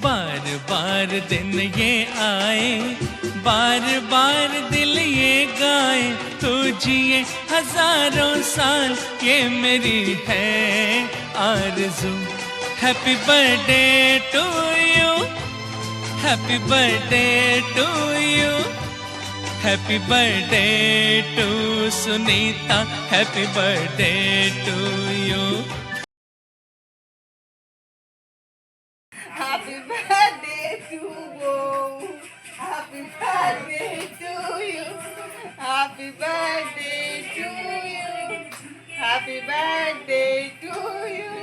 बार बार दिन ये आए, बार बार दिल ये गाए, तू जिए हजारों साल ये मेरी है आरज़ू। Happy birthday to you, happy birthday to you, happy birthday to Sunita, happy birthday to you. Happy birthday to BoU. Happy birthday to you. Happy birthday to you. Happy birthday to you.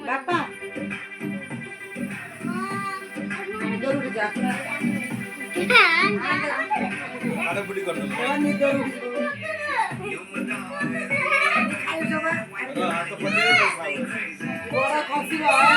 बापा जरूरी जा आरे बुडी कर दो नि जरूरी हां तो पते बड़ा खसी बा